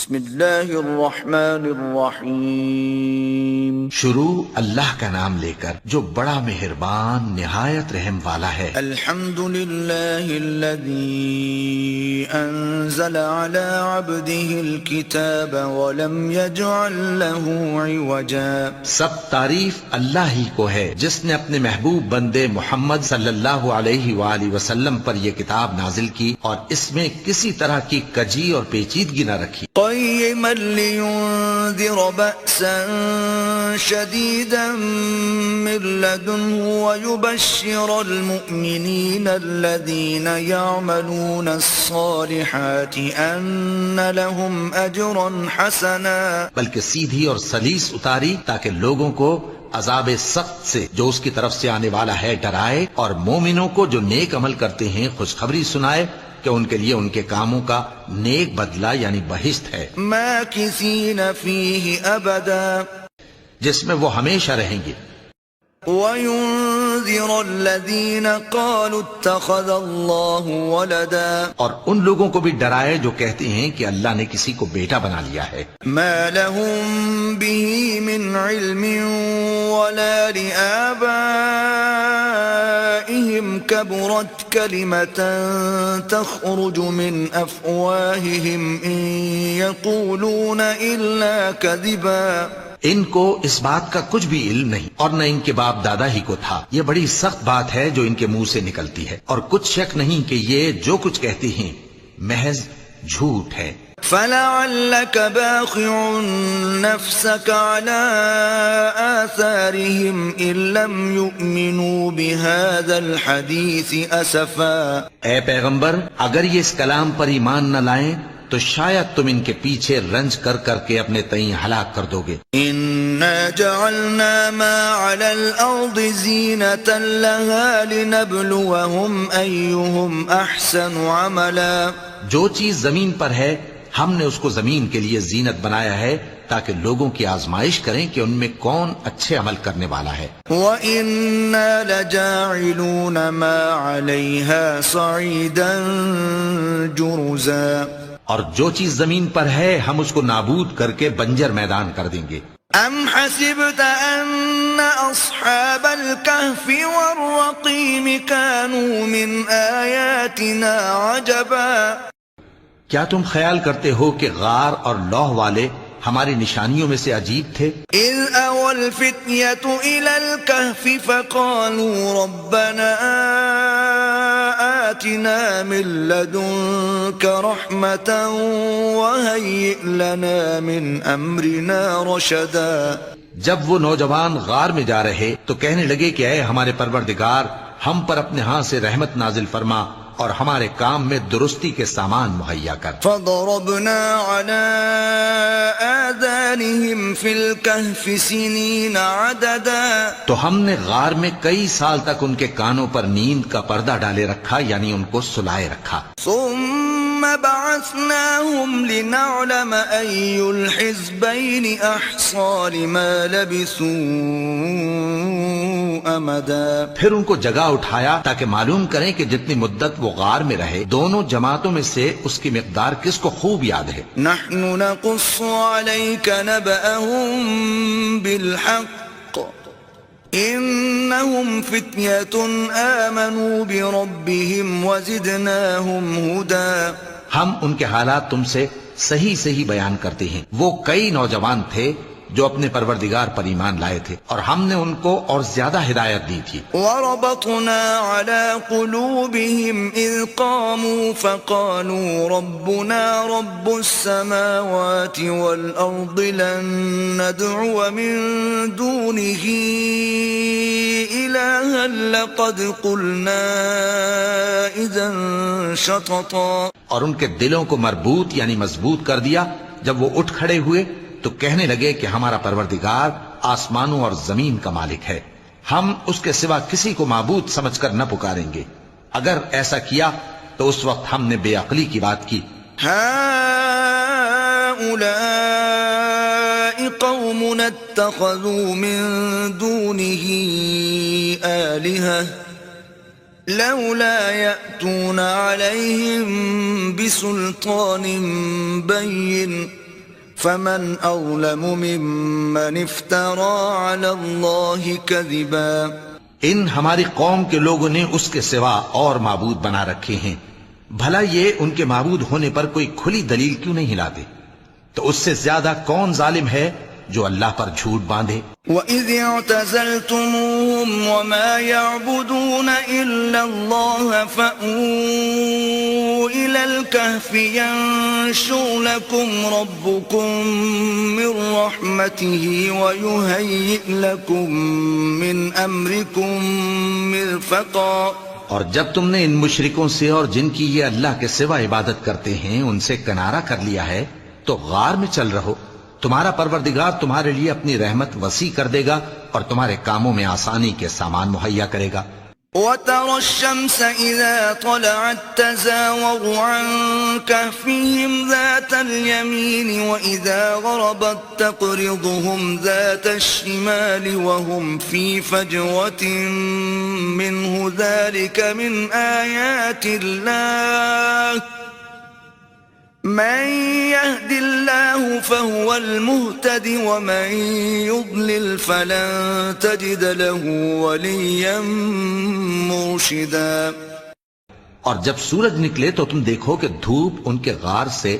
بسم اللہ الرحمن الرحیم. شروع اللہ کا نام لے کر جو بڑا مہربان نہایت رحم والا ہے. الحمد للہ الذی انزل على عبده الكتاب ولم يجعل له عوجا. سب تعریف اللہ ہی کو ہے جس نے اپنے محبوب بندے محمد صلی اللہ علیہ وآلہ وسلم پر یہ کتاب نازل کی اور اس میں کسی طرح کی کجی اور پیچیدگی نہ رکھی. قیما لینذر بأسا شدیدا من لدنه ويبشر المؤمنین الذین یعملون الصالحات ان لهم اجرا حسنا. بلکہ سیدھی اور سلیس اتاری تاکہ لوگوں کو عذاب سخت سے جو اس کی طرف سے آنے والا ہے ڈرائے، اور مومنوں کو جو نیک عمل کرتے ہیں خوشخبری سنائے کہ ان کے لیے ان کے کاموں کا نیک بدلہ یعنی بہشت ہے، ماکثین فیہ ابدا، جس میں وہ ہمیشہ رہیں گے. وَيُنذِرَ الَّذِينَ قَالُوا اتَّخَذَ اللَّهُ وَلَدًا، اور ان لوگوں کو بھی ڈرائے جو کہتے ہیں کہ اللہ نے کسی کو بیٹا بنا لیا ہے. مَا لَهُم بِهِ مِنْ عِلْمٍ وَلَا لِآبَائِهِمْ كَبُرَتْ كَلِمَةً تَخْرُجُ مِنْ أَفْوَاهِهِمْ إِنْ يَقُولُونَ إِلَّا كَذِبًا. ان کو اس بات کا کچھ بھی علم نہیں اور نہ ان کے باپ دادا ہی کو تھا. یہ بڑی سخت بات ہے جو ان کے منہ سے نکلتی ہے، اور کچھ شک نہیں کہ یہ جو کچھ کہتے ہیں محض جھوٹ ہے. فَلَعَلَّكَ بَاخِعٌ نَفْسَكَ عَلَىٰ آثَارِهِمْ إِن لَّمْ يُؤْمِنُوا بِهَٰذَا الْحَدِيثِ أَسَفًا. اے پیغمبر، اگر یہ اس کلام پر ایمان نہ لائیں تو شاید تم ان کے پیچھے رنج کر کر کے اپنے تئیں ہلاک کر دو گے. إِنَّا جَعَلْنَا مَا عَلَى الْأَرْضِ زِينَةً لَهَا لِنَبْلُوَهُمْ أَيُّهُمْ أَحْسَنُ عَمَلًا. جو چیز زمین پر ہے ہم نے اس کو زمین کے لیے زینت بنایا ہے تاکہ لوگوں کی آزمائش کریں کہ ان میں کون اچھے عمل کرنے والا ہے. وَإِنَّا لَجَاعِلُونَ مَا عَلَيْهَا صَعِيدًا جُرُزًا. اور جو چیز زمین پر ہے ہم اس کو نابود کر کے بنجر میدان کر دیں گے. ام حسبت ان اصحاب الكهف والرقيم كانوا من آیاتنا عجبا. کیا تم خیال کرتے ہو کہ غار اور لوح والے ہماری نشانیوں میں سے عجیب تھے؟ اذ اوى الفتية الى الكهف فقالوا ربنا آتنا من لدنك رحمة وهيئ لنا من امرنا رشدا. جب وہ نوجوان غار میں جا رہے تو کہنے لگے کہ اے ہمارے پروردگار، ہم پر اپنے ہاں سے رحمت نازل فرما اور ہمارے کام میں درستی کے سامان مہیا کر. فضربنا على آذانهم في الكهف سنين عددا. تو ہم نے غار میں کئی سال تک ان کے کانوں پر نیند کا پردہ ڈالے رکھا، یعنی ان کو سلائے رکھا. ثم بعثناهم لنعلم أي الحزبين أحصى لما لبثوا أمدا. پھر ان کو جگہ اٹھایا تاکہ معلوم کریں کہ جتنی مدت وہ غار میں رہے دونوں جماعتوں میں سے اس کی مقدار کس کو خوب یاد ہے. نحن نقص عليك نبأهم بالحق إنهم فتية آمنوا بربهم وزدناهم هدى. ہم ان کے حالات تم سے صحیح صحیح بیان کرتے ہیں. وہ کئی نوجوان تھے جو اپنے پروردگار پر ایمان لائے تھے اور ہم نے ان کو اور زیادہ ہدایت دی تھی. وربطنا على قلوبهم إذ قاموا فقالوا ربنا رب السماوات والأرض لن ندعو من دونه إلها لقد قلنا إذا شططا. اور ان کے دلوں کو مربوط یعنی مضبوط کر دیا. جب وہ اٹھ کھڑے ہوئے تو کہنے لگے کہ ہمارا پروردگار آسمانوں اور زمین کا مالک ہے، ہم اس کے سوا کسی کو معبود سمجھ کر نہ پکاریں گے. اگر ایسا کیا تو اس وقت ہم نے بے عقلی کی بات کی. هؤلاء قومنا اتخذوا من دونه آلهة لولا يأتون عليهم بسلطان بين فمن أظلم ممن افترى على الله كذبا. ان ہماری قوم کے لوگوں نے اس کے سوا اور معبود بنا رکھے ہیں، بھلا یہ ان کے معبود ہونے پر کوئی کھلی دلیل کیوں نہیں لاتے؟ تو اس سے زیادہ کون ظالم ہے جو اللہ پر جھوٹ باندھے؟ وَإِذِ اعْتَزَلْتُمُوهُمْ وَمَا يَعْبُدُونَ إِلَّا اللَّهَ فَأْوُوا إِلَى الْكَهْفِ يَنشُرْ لَكُمْ رَبُّكُمْ مِنْ رَحْمَتِهِ وَيُهَيِّئْ لَكُمْ مِنْ أَمْرِكُمْ مِرْفَقًا. اور جب تم نے ان مشرکوں سے اور جن کی یہ اللہ کے سوا عبادت کرتے ہیں ان سے کنارہ کر لیا ہے تو غار میں چل رہو، تمہارا پروردگار تمہارے لیے اپنی رحمت وسیع کر دے گا اور تمہارے کاموں میں آسانی کے سامان مہیا کرے گا. وَتَرَى الشَّمْسَ إِذَا طَلَعَتْ تَزَاوَرُ عَنْ كَهْفِهِمْ ذَاتَ الْيَمِينِ وَإِذَا غَرَبَتْ تَقْرِضُهُمْ ذَاتَ الشِّمَالِ وَهُمْ فِي فَجْوَةٍ مِّنْهُ ذَلِكَ مِنْ آيَاتِ اللَّهِ من يهد الله فهو المهتد ومن يضلل فلن تجد له وليا مرشدا. اور جب سورج نکلے تو تم دیکھو کہ دھوپ ان کے غار سے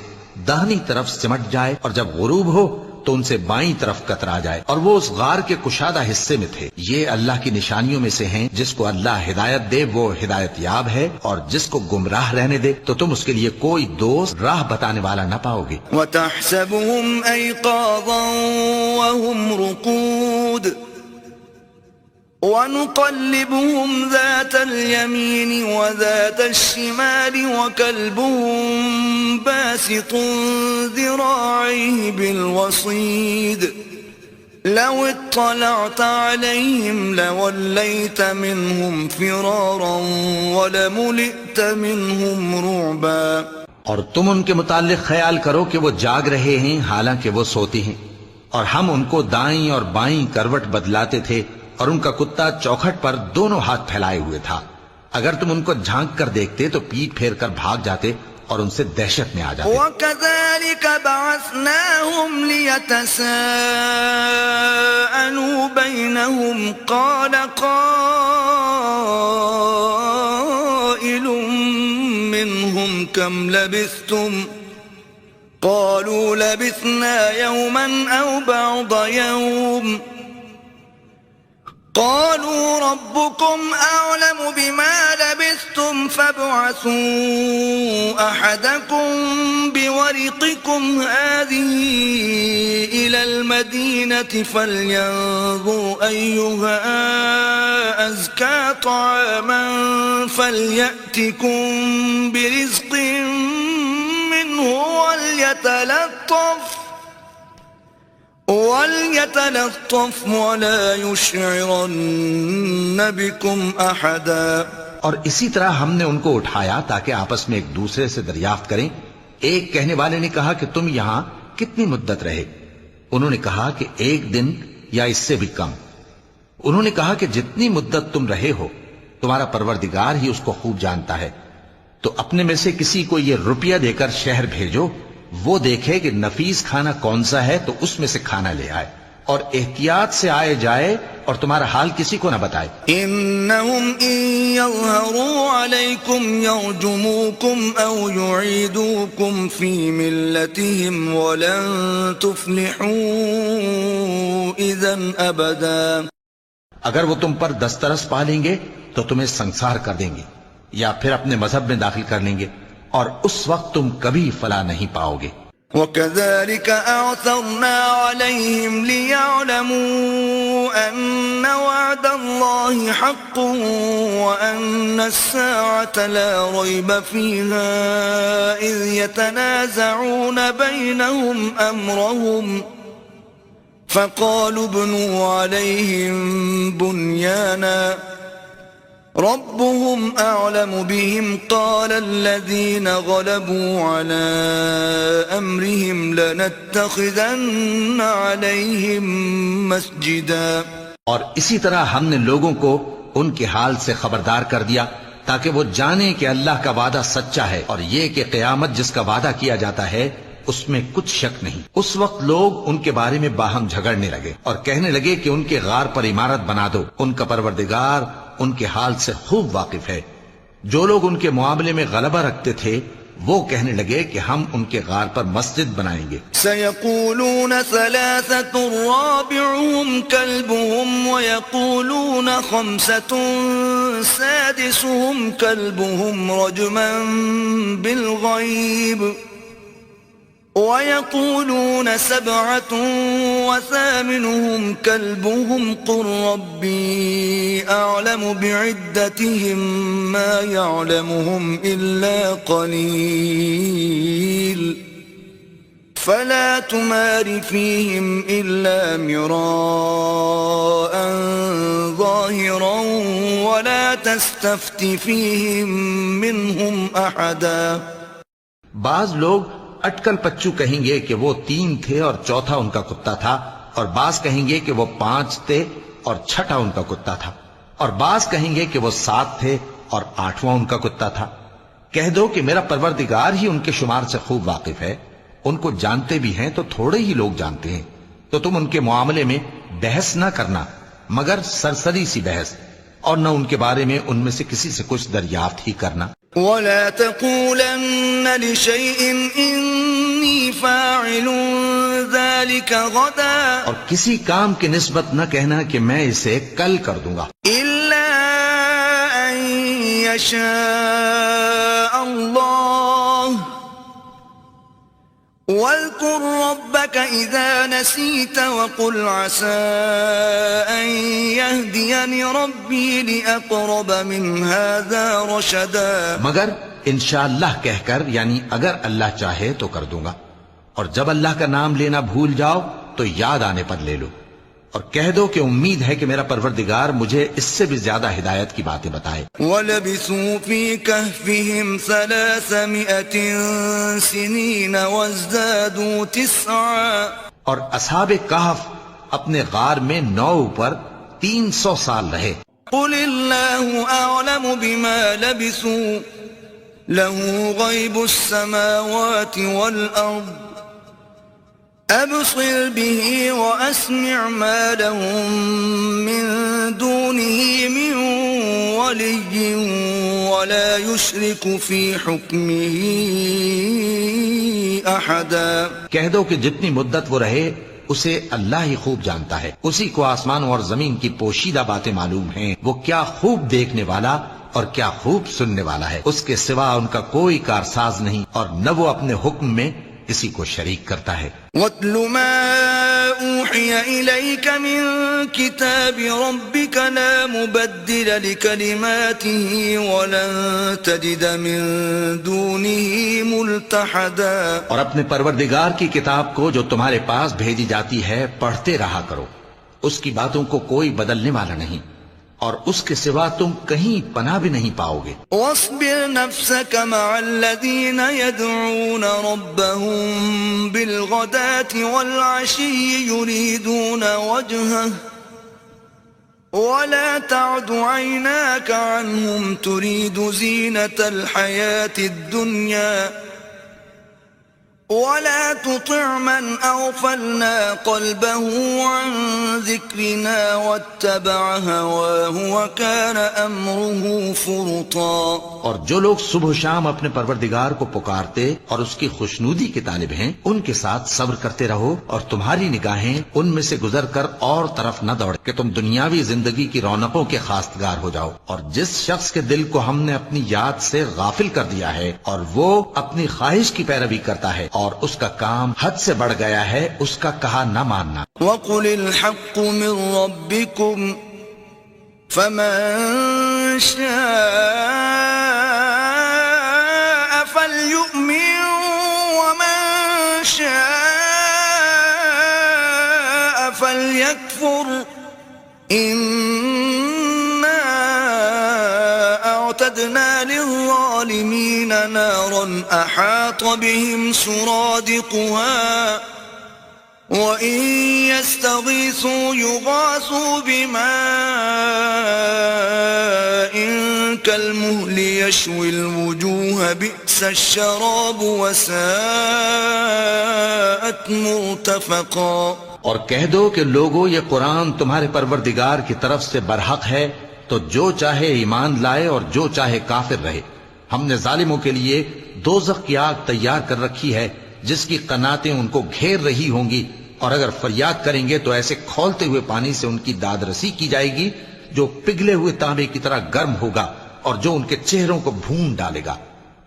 داہنی طرف سمٹ جائے اور جب غروب ہو تو ان سے بائیں طرف کترا جائے اور وہ اس غار کے کشادہ حصے میں تھے. یہ اللہ کی نشانیوں میں سے ہیں، جس کو اللہ ہدایت دے وہ ہدایت یاب ہے اور جس کو گمراہ رہنے دے تو تم اس کے لیے کوئی دوست راہ بتانے والا نہ پاؤ گے. وَتَحْسَبُهُمْ أَيْقَاظًا وَهُمْ رُقُودٌ وَنُقَلِّبُهُمْ ذَاتَ الْيَمِينِ وَذَاتَ الشِّمَالِ وَكَلْبُهُمْ بَاسِطٌ ذِرَاعَيْهِ بِالْوَصِيدِ لَوِ اطَّلَعْتَ عَلَيْهِمْ لَوَلَّيْتَ مِنْهُمْ فِرَارًا وَلَمُلِئْتَ مِنْهُمْ رُعْبًا. اور تم ان کے متعلق خیال کرو کہ وہ جاگ رہے ہیں حالانکہ وہ سوتے ہیں، اور ہم ان کو دائیں اور بائیں کروٹ بدلاتے تھے اور ان کا کتا چوکھٹ پر دونوں ہاتھ پھیلائے ہوئے تھا. اگر تم ان کو جھانک کر دیکھتے تو پیٹ پھیر کر بھاگ جاتے اور ان سے دہشت میں آ جاتے. وَكَذَلِكَ بَعَثْنَاهُمْ لِيَتَسَاءَلُوا بَيْنَهُمْ قَالَ قَائِلٌ مِّنْهُمْ كَمْ لَبِثْتُمْ قَالُوا لَبِثْنَا يَوْمًا أَوْ بَعْضَ يَوْمٍ قالوا ربكم أعلم بما لبثتم فابعثوا أحدكم بورقكم هذه إلى المدينة فلينظر أيها أزكى طعاما فليأتكم برزق منه وَلْيَتَلَطَّفْ وَلَا يُشْعِرَنَّ بِكُمْ أَحَدًا. اور اسی طرح ہم نے ان کو اٹھایا تاکہ آپس میں ایک دوسرے سے دریافت کریں. ایک کہنے والے نے کہا کہ تم یہاں کتنی مدت رہے؟ انہوں نے کہا کہ 1 دن یا اس سے بھی کم. انہوں نے کہا کہ جتنی مدت تم رہے ہو تمہارا پروردگار ہی اس کو خوب جانتا ہے. تو اپنے میں سے کسی کو یہ روپیہ دے کر شہر بھیجو، وہ دیکھے کہ نفیس کھانا کون سا ہے تو اس میں سے کھانا لے آئے اور احتیاط سے آئے جائے اور تمہارا حال کسی کو نہ بتائے. انہم ان یظہروا علیکم یرجموکم او یعیدوکم فی ملتہم ولن تفلحوا اذن ابدا. اگر وہ تم پر دسترس پا لیں گے تو تمہیں سنسار کر دیں گے یا پھر اپنے مذہب میں داخل کر لیں گے اور اس وقت تم کبھی فلاح نہیں پاؤ گے. وَكَذَلِكَ أَعْثَرْنَا عَلَيْهِمْ لِيَعْلَمُوا أَنَّ وَعْدَ اللَّهِ حَقٌّ وَأَنَّ السَّاعَةَ لَا رَيْبَ فِيهَا إِذْ يَتَنَازَعُونَ بَيْنَهُمْ أَمْرَهُمْ فَقَالُوا ابْنُوا عَلَيْهِمْ بُنْيَانًا ربهم أعلم بهم قال الذين غلبوا على أمرهم لنتخذن عليهم مسجدا. اور اسی طرح ہم نے لوگوں کو ان کے حال سے خبردار کر دیا تاکہ وہ جانیں کہ اللہ کا وعدہ سچا ہے اور یہ کہ قیامت جس کا وعدہ کیا جاتا ہے اس میں کچھ شک نہیں۔ اس وقت لوگ ان کے بارے میں باہم جھگڑنے لگے اور کہنے لگے کہ ان کے غار پر عمارت بنا دو، ان کا پروردگار ان کے حال سے خوب واقف ہے۔ جو لوگ ان کے معاملے میں غلبہ رکھتے تھے وہ کہنے لگے کہ ہم ان کے غار پر مسجد بنائیں گے۔ سيقولون ثلاثة رابعهم كلبهم ويقولون خمسة سادسهم كلبهم رجما بالغيب ويقولون سبعة وثامنهم كلبهم قل ربي أعلم بعدتهم ما يعلمهم إلا قليل فلا تمار فيهم إلا مراء ظاهرا ولا تستفت فيهم منهم أحدا۔ بعض لوگ اٹکل پچو کہیں گے کہ وہ 3 تھے اور چوتھا ان کا کتا تھا، اور بعض کہیں گے کہ وہ 5 تھے اور چھٹا ان کا کتا تھا، اور بعض کہیں گے کہ وہ 7 تھے اور 8واں ان کا کتا تھا۔ کہہ دو کہ میرا پروردگار ہی ان کے شمار سے خوب واقف ہے، ان کو جانتے بھی ہیں تو تھوڑے ہی لوگ جانتے ہیں، تو تم ان کے معاملے میں بحث نہ کرنا مگر سرسری سی بحث، اور نہ ان کے بارے میں ان میں سے کسی سے کچھ دریافت ہی کرنا۔ ولا تقولن لشيء إني فاعل ذلك غدا، اور کسی کام کی نسبت نہ کہنا کہ میں اسے کل کر دوں گا، إلا أن يشاء الله، واذكر ربك إذا نسيت وقل عسى أن يهديني ربي لأقرب من هذا رشدا۔ مگر انشاءاللہ کہہ کر، یعنی اگر اللہ چاہے تو کر دوں گا، اور جب اللہ کا نام لینا بھول جاؤ تو یاد آنے پر لے لو، اور کہہ دو کہ امید ہے کہ میرا پروردگار مجھے اس سے بھی زیادہ ہدایت کی باتیں بتائے۔ وَلَبِثُوا فِي كَهْفِهِمْ 300 سِنِينَ وَازْدَادُوا 9۔ اور اصحاب کہف اپنے غار میں 9 پر 300 سال رہے۔ قُلِ اللَّهُ أَعْلَمُ بِمَا لَبِثُوا لَهُ غَيْبُ السَّمَاوَاتِ وَالْأَرْضِ أبصر به وأسمع ما لهم من دونه من ولي ولا يشرك في حكمه أحدا۔ کہہ دو کہ جتنی مدت وہ رہے اسے اللہ ہی خوب جانتا ہے، اسی کو آسمانوں اور زمین کی پوشیدہ باتیں معلوم ہیں، وہ کیا خوب دیکھنے والا اور کیا خوب سننے والا ہے، اس کے سوا ان کا کوئی کارساز نہیں، اور نہ وہ اپنے حکم میں کسی کو شریک کرتا ہے۔ وَاتْلُ مَا أُوحِيَ إِلَيْكَ مِن كِتَابِ رَبِّكَ لَا مُبَدِّلَ لِكَلِمَاتِهِ وَلَن تَجِدَ مِن دُونِهِ مُلْتَحَدًا۔ اور اپنے پروردگار کی کتاب کو جو تمہارے پاس بھیجی جاتی ہے پڑھتے رہا کرو، اس کی باتوں کو کوئی بدلنے والا نہیں، اور اس کے سوا تم کہیں پناہ بھی نہیں پاؤ گے۔ واصبر نفسك مع الذين يدعون ربهم بالغداة والعشي يريدون وجهه ولا تعد عيناك عنهم تريد زينة الحياة الدنيا ولا تطع من أغفلنا قلبه عن ذكرنا واتبع هواه وكان أمره فرطا۔ اور جو لوگ صبح و شام اپنے پروردگار کو پکارتے اور اس کی خوشنودی کے طالب ہیں ان کے ساتھ صبر کرتے رہو، اور تمہاری نگاہیں ان میں سے گزر کر اور طرف نہ دوڑ کہ تم دنیاوی زندگی کی رونقوں کے خواستگار ہو جاؤ۔ اور جس شخص کے دل کو ہم نے اپنی یاد سے غافل کر دیا ہے اور وہ اپنی خواہش کی پیروی کرتا ہے اور اس کا کام حد سے بڑھ گیا ہے، اس کا کہا نہ ماننا۔ وَقُلِ الْحَقُّ مِن رَّبِّكُمْ فَمَن شَاءَ فَلْيُؤْمِن وَمَن شَاءَ فَلْيَكْفُرْ إِنَّا أَعْتَدْنَا لِلظَّالِمِينَ نَارًا أَحَاطَ بِهِمْ سُرَادِقُهَا وَإِن يَسْتَغِيثُوا يُغَاثُوا بِمَاءٍ كَالْمُهْلِ يَشْوِي الْوُجُوهَ بِئْسَ الشَّرَابُ وَسَاءَتْ مُرْتَفَقًا۔ اور کہہ دو کہ لوگو یہ قرآن تمہارے پروردگار کی طرف سے برحق ہے، تو جو چاہے ایمان لائے اور جو چاہے کافر رہے۔ ہم نے ظالموں کے لیے دوزخ کی آگ تیار کر رکھی ہے جس کی قناتیں ان کو گھیر رہی ہوں گی، اور اگر فریاد کریں گے تو ایسے کھولتے ہوئے پانی سے ان کی داد رسی کی جائے گی جو پگھلے ہوئے تانبے کی طرح گرم ہوگا اور جو ان کے چہروں کو بھون ڈالے گا۔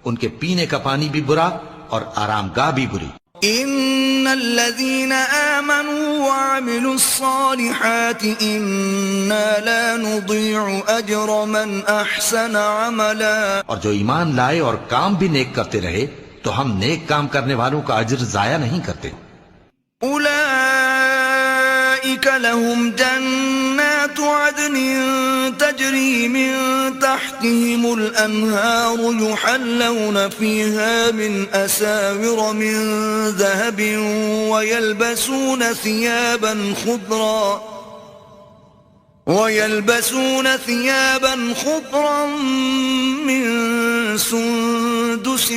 ان کے پینے کا پانی بھی برا اور آرام گاہ بھی بری۔ ان الذين آمنوا وعملوا الصالحات انا لا نضيع اجر من احسن عملا۔ اور جو ایمان لائے اور کام بھی نیک کرتے رہے تو ہم نیک کام کرنے والوں کا اجر ضائع نہیں کرتے۔ اولئك لهم جنات عدن تجري من تحتهم الأنهار يحلون فيها من أساور من ذهب ويلبسون ثيابا خضرا من سندس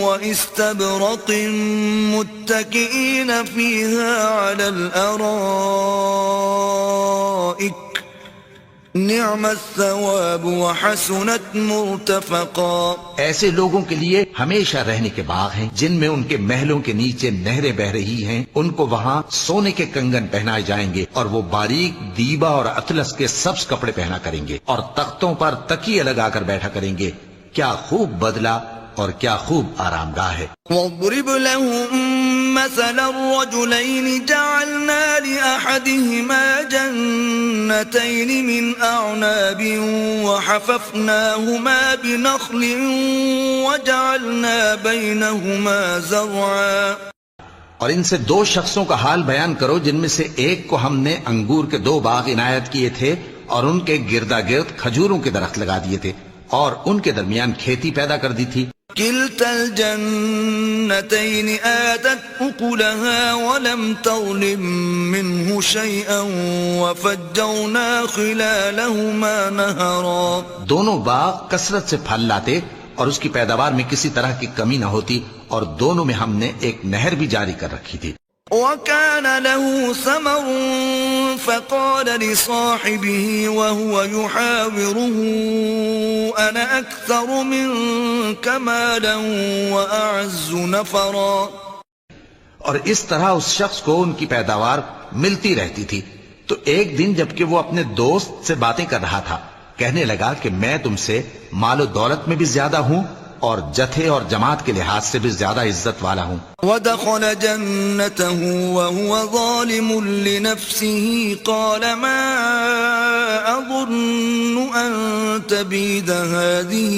واستبرق متكئين فيها على الأرائك نعم الثواب وحسنت مرتفقا۔ ایسے لوگوں کے لیے ہمیشہ رہنے کے باغ ہیں جن میں ان کے محلوں کے نیچے نہریں بہ رہی ہیں، ان کو وہاں سونے کے کنگن پہنائے جائیں گے اور وہ باریک دیبا اور اطلس کے سبز کپڑے پہنا کریں گے اور تختوں پر تکیے لگا کر بیٹھا کریں گے۔ کیا خوب بدلہ اور کیا خوب آرام گاہ ہے۔ وَاضْرِبْ لَهُم مَّثَلَ الرَّجُلَيْنِ جَعَلْنَا لِأَحَدِهِمَا جَنَّتَيْنِ مِنْ أَعْنَابٍ وَحَفَفْنَاهُمَا بِنَخْلٍ وَجَعَلْنَا بَيْنَهُمَا زَرْعًا۔ اور ان سے دو شخصوں کا حال بیان کرو جن میں سے ایک کو ہم نے انگور کے 2 باغ عنایت کیے تھے اور ان کے گردا گرد کھجوروں کے درخت لگا دیے تھے اور ان کے درمیان کھیتی پیدا کر دی تھی۔ كلتا الجنتين آتت أكلها ولم تظلم منه شيئا وفجرنا خلالهما نهرا۔ دونوں باغ کثرت سے پھل لاتے اور اس کی پیداوار میں کسی طرح کی کمی نہ ہوتی، اور دونوں میں ہم نے ایک نہر بھی جاری کر رکھی تھی۔ وكان له ثمر فقال لصاحبه وهو يحاوره أنا أكثر منك مالا وأعز نفرا۔ اور اس طرح اس شخص کو ان کی پیداوار ملتی رہتی تھی، تو ایک دن جبکہ وہ اپنے دوست سے باتیں کر رہا تھا کہنے لگا کہ میں تم سے مال و دولت میں بھی زیادہ ہوں اور جتھے اور جماعت کے لحاظ سے بھی زیادہ عزت والا ہوں۔ ودخل جنته وهو ظالم لنفسه قال ما أظن أن تبيد هذه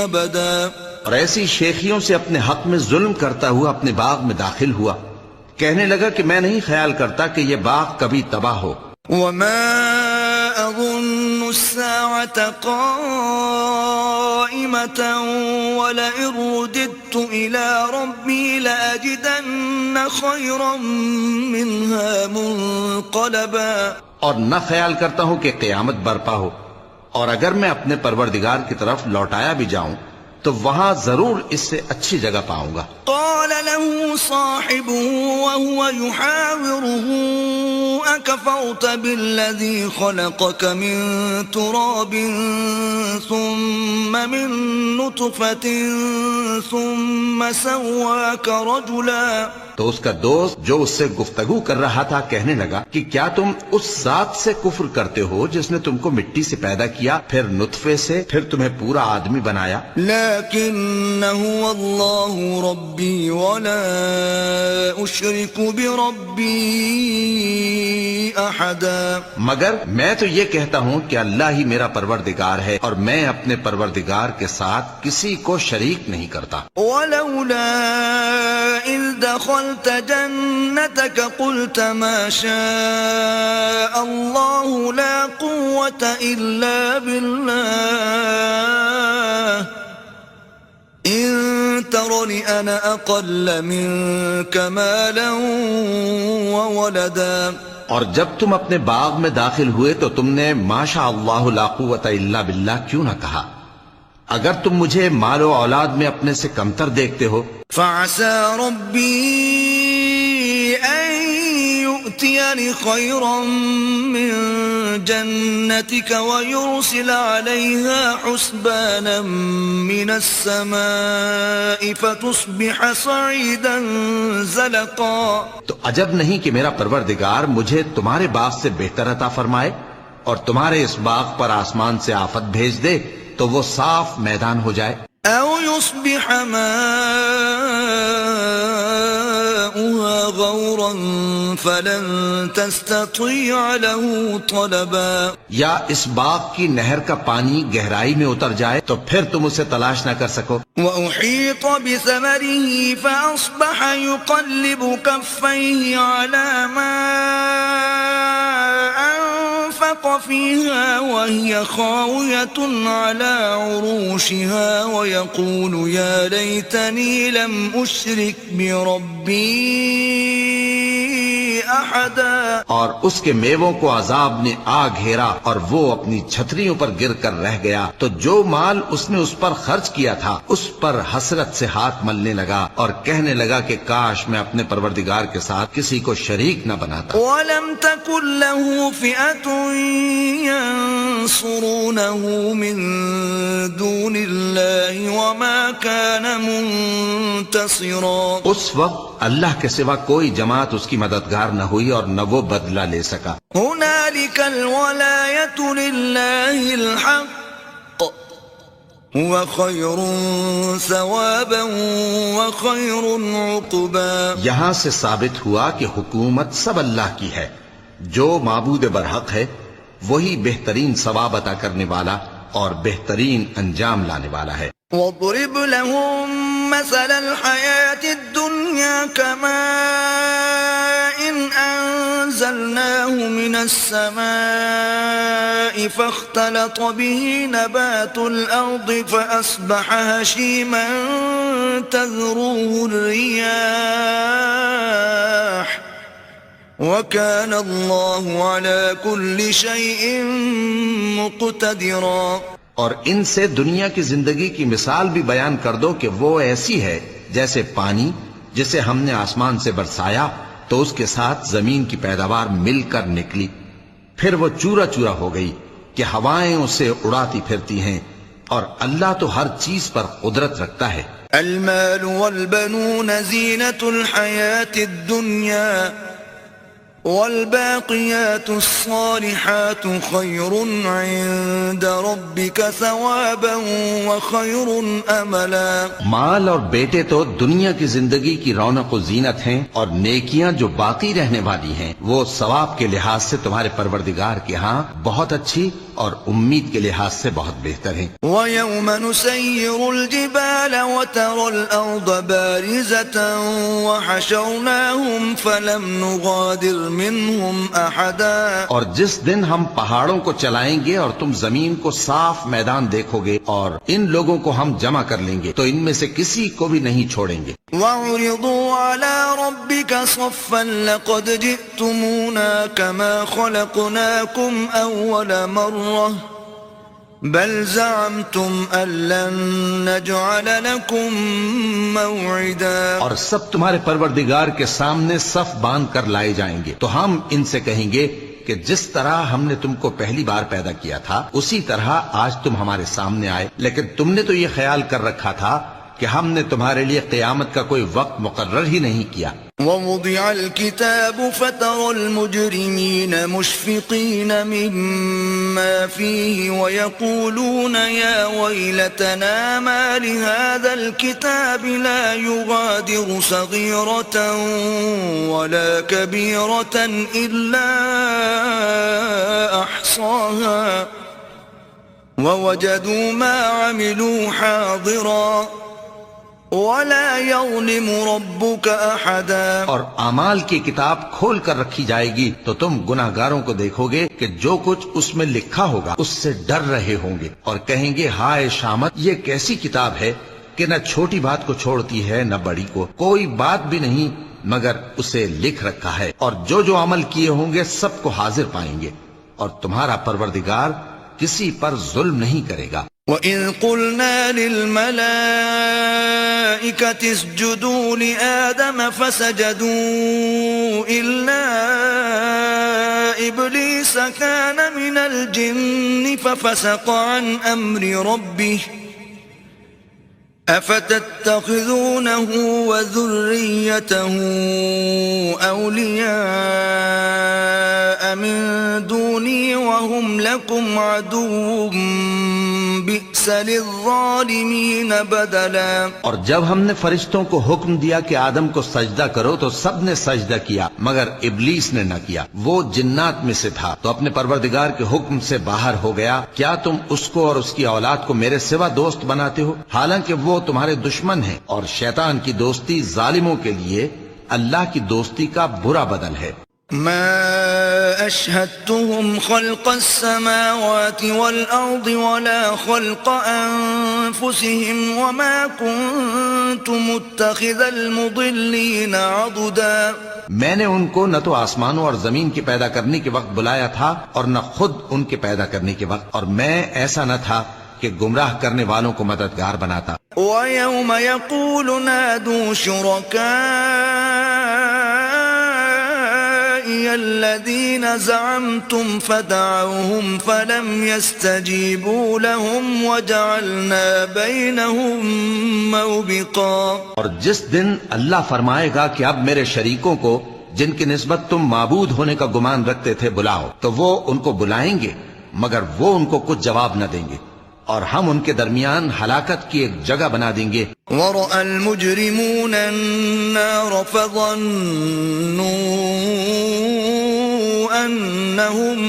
أبدا۔ اور ایسی شیخیوں سے اپنے حق میں ظلم کرتا ہوا اپنے باغ میں داخل ہوا، کہنے لگا کہ میں نہیں خیال کرتا کہ یہ باغ کبھی تباہ ہو۔ وما أظن الساعة قائمة ولئن رددت إلى ربي لأجدن خيرا منها منقلبا۔ اور نہ خیال کرتا ہوں کہ قیامت برپا ہو، اور اگر میں اپنے پروردگار کی طرف لوٹایا بھی جاؤں تو وہاں ضرور اس سے اچھی جگہ پاؤں گا۔ قال له صاحبه وهو يحاوره أكفرت بالذي خلقك من تراب ثم من نطفة ثم سواك رجلا۔ تو اس کا دوست جو اس سے گفتگو کر رہا تھا کہنے لگا کہ کیا تم اس ذات سے کفر کرتے ہو جس نے تم کو مٹی سے پیدا کیا، پھر نطفے سے، پھر تمہیں پورا آدمی بنایا۔ لیکن هو اللہ ربی ولا اشرک بربی احدا۔ مگر میں تو یہ کہتا ہوں کہ اللہ ہی میرا پروردگار ہے اور میں اپنے پروردگار کے ساتھ کسی کو شریک نہیں کرتا۔ ولولا اذ دخلت جنتك قلت ما شاء الله لا قوة إلا بالله إن ترني أنا أقل منك مالا وولدا اور جب تم اپنے باغ میں داخل ہوئے تو تم نے ما شاء اللہ لا قوت الا باللہ کیوں نہ کہا؟ اگر تم مجھے مال و اولاد میں اپنے سے کمتر دیکھتے ہو فعسى ربي أن يؤتيني خيرا من جنتك ويرسل عليها حسبانا من السماء فتصبح صعيدا زلقا. تو عجب نہیں کہ میرا پروردگار مجھے تمہارے باغ سے بہتر عطا فرمائے اور تمہارے اس باغ پر آسمان سے آفت بھیج دے تو وہ صاف میدان ہو جائے. أو يصبح ماؤها غورا فلن تستطيع له طلبا. یا اس باغ کی نہر کا پانی گہرائی میں اتر جائے تو پھر تم اسے تلاش نہ کر سکو. وأحيط بثمره فأصبح يقلب كفيه على ما أنفق فيها وهي خاوية على عروشها ويقول يا ليتني لم أشرك بربي أحدا. اور اس کے میووں کو عذاب نے آ گھیرا اور وہ اپنی چھتریوں پر گر کر رہ گیا تو جو مال اس نے اس پر خرچ کیا تھا اس پر حسرت سے ہاتھ ملنے لگا اور کہنے لگا کہ کاش میں اپنے پروردگار کے ساتھ کسی کو شریک نہ بناتا. وَلَمْ تَكُنْ لَهُ فِئَةٌ يَنصُرُونَهُ مِن دُونِ اللَّهِ وَمَا كَانَ مُنتَصِرًا. اس وقت اللہ کے سوا کوئی جماعت اس کی مددگار نہ ہوئی اور نہ وہ بدلہ لے سکا. هُنَالِكَ الْوَلَایَةُ لِلَّهِ الْحَقِّ هُوَ خَيْرٌ ثَوَابًا وَخَيْرٌ عُقْبًا. یہاں سے ثابت ہوا کہ حکومت سب اللہ کی ہے. جو معبود برحق ہے وہی بہترین ثواب عطا کرنے والا اور بہترین انجام لانے والا ہے. وَاضْرِبْ لَهُم مَّثَلَ الْحَيَاةِ الدُّنْيَا كَمَاءٍ أَنزَلْنَاهُ مِنَ السَّمَاءِ فَاخْتَلَطَ بِهِ نَبَاتُ الْأَرْضِ فَأَصْبَحَ هَشِيمًا تَذْرُوهُ الرِّيَاحُ وَكَانَ اللَّهُ عَلَى كُلِّ شَيْءٍ مُقْتَدِرًا. اور ان سے دنیا کی زندگی کی مثال بھی بیان کر دو کہ وہ ایسی ہے جیسے پانی جسے ہم نے آسمان سے برسایا تو اس کے ساتھ زمین کی پیداوار مل کر نکلی پھر وہ چورا چورا ہو گئی کہ ہوائیں اسے اڑاتی پھرتی ہیں اور اللہ تو ہر چیز پر قدرت رکھتا ہے. المال والبنون زینة الحیاة الدنیا والباقیات الصالحات خیر عند ربک ثوابا وخیر املا. مال اور بیٹے تو دنیا کی زندگی کی رونق و زینت ہیں اور نیکیاں جو باقی رہنے والی ہیں وہ ثواب کے لحاظ سے تمہارے پروردگار کے ہاں بہت اچھی اور امید کے لحاظ سے بہت بہتر ہیں. وَيَوْمَ نُسَيِّرُ الْجِبَالَ وَتَرَى الْأَرْضَ بَارِزَةً وَحَشَرْنَاهُمْ فَلَمْ نُغَادِرْ مِنْهُمْ أَحَدًا. اور جس دن ہم پہاڑوں کو چلائیں گے اور تم زمین کو صاف میدان دیکھو گے اور ان لوگوں کو ہم جمع کر لیں گے تو ان میں سے کسی کو بھی نہیں چھوڑیں گے. وَعُرِضُوا عَلَى رَبِّكَ صَفًّا لَقَدْ جِئْتُمُونَا كَمَا خَلَقْنَاكُمْ أَوَّلَ مَرَّةٍ بَلْ زَعَمْتُمْ أَن لَّن نَّجْعَلَ لَكُم مَّوْعِدًا. اور سب تمہارے پروردگار کے سامنے صف باندھ کر لائے جائیں گے تو ہم ان سے کہیں گے کہ جس طرح ہم نے تم کو پہلی بار پیدا کیا تھا اسی طرح آج تم ہمارے سامنے آئے لیکن تم نے تو یہ خیال کر رکھا تھا کہ ہم نے تمہارے لیے قیامت کا کوئی وقت مقرر ہی نہیں کیا. وَوُضِعَ الْكِتَابُ فَتَرَى الْمُجْرِمِينَ مُشْفِقِينَ مِمَّا فِيهِ وَيَقُولُونَ يَا وَيْلَتَنَا مَا لِهَذَا الْكِتَابِ لَا يُغَادِرُ صَغِيرَةً وَلَا كَبِيرَةً إِلَّا أَحْصَاهَا وَوَجَدُوا مَا عَمِلُوا حَاضِرًا وَلَا يَظْلِمُ رَبُّكَ أَحَدًا. اور اعمال کی کتاب کھول کر رکھی جائے گی تو تم گناہگاروں کو دیکھو گے کہ جو کچھ اس میں لکھا ہوگا اس سے ڈر رہے ہوں گے اور کہیں گے ہائے شامت یہ کیسی کتاب ہے کہ نہ چھوٹی بات کو چھوڑتی ہے نہ بڑی کو، کوئی بات بھی نہیں مگر اسے لکھ رکھا ہے، اور جو عمل کیے ہوں گے سب کو حاضر پائیں گے، اور تمہارا پروردگار کسی پر ظلم نہیں کرے گا۔ وَإِذْ قُلْنَا لِلْمَلَائِكَةِ اسْجُدُوا لِآدَمَ فَسَجَدُوا إِلَّا إِبْلِيسَ كَانَ مِنَ الْجِنِّ فَفَسَقَ عَنْ أَمْرِ رَبِّهِ أَفَتَتَّخِذُونَهُ وَذُرِّيَّتَهُ أَوْلِيَاءَ مِن دُونِي وَهُمْ لَكُمْ عَدُوٌّ بِئْسَ لِلظَّالِمِينَ بَدَلًا۔ اور جب ہم نے فرشتوں کو حکم دیا کہ آدم کو سجدہ کرو تو سب نے سجدہ کیا مگر ابلیس نے نہ کیا، وہ جنات میں سے تھا تو اپنے پروردگار کے حکم سے باہر ہو گیا۔ کیا تم اس کو اور اس کی اولاد کو میرے سوا دوست بناتے ہو، حالانکہ وہ تمہارے دشمن ہیں، اور شیطان کی دوستی ظالموں کے لیے اللہ کی دوستی کا برا بدل ہے۔ ما أشهدتهم خلق السماوات والأرض ولا خلق أنفسهم وما كنت متخذ المضلين عضدا۔ میں نے ان کو نہ تو آسمانوں اور زمین کے پیدا کرنے کے وقت بلایا تھا اور نہ خود ان کے پیدا کرنے کے وقت، اور میں ایسا نہ تھا کہ گمراہ کرنے والوں کو مددگار بناتا۔ وَيَوْمَ يَقُولُ نَادُوا شُرَكَائِيَ الَّذِينَ زَعَمْتُمْ فَدَعَوْهُمْ فَلَمْ يَسْتَجِيبُوا لَهُمْ وَجَعَلْنَا بَيْنَهُمْ مَوْبِقًا۔ اور جس دن اللہ فرمائے گا کہ اب میرے شریکوں کو جن کی نسبت تم معبود ہونے کا گمان رکھتے تھے بلاؤ، تو وہ ان کو بلائیں گے مگر وہ ان کو کچھ جواب نہ دیں گے، اور ہم ان کے درمیان ہلاکت کی ایک جگہ بنا دیں گے۔ وَرَأَى الْمُجْرِمُونَ النَّارَ فَظَنُّوا أَنَّهُمْ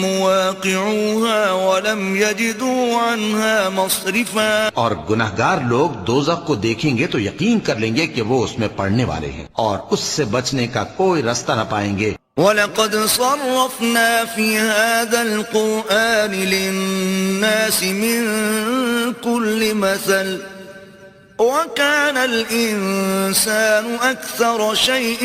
مُوَاقِعُوهَا وَلَمْ يَجِدُوا عَنْهَا مَصْرِفًا۔ اور گناہگار لوگ دوزخ کو دیکھیں گے تو یقین کر لیں گے کہ وہ اس میں پڑنے والے ہیں، اور اس سے بچنے کا کوئی رستہ نہ پائیں گے۔ وَلَقَدْ صَرَّفْنَا فِي هَذَا الْقُرْآنِ لِلنَّاسِ مِنْ كُلِّ مَثَلٍ وَكَانَ الْإِنسَانُ أَكْثَرَ شَيْءٍ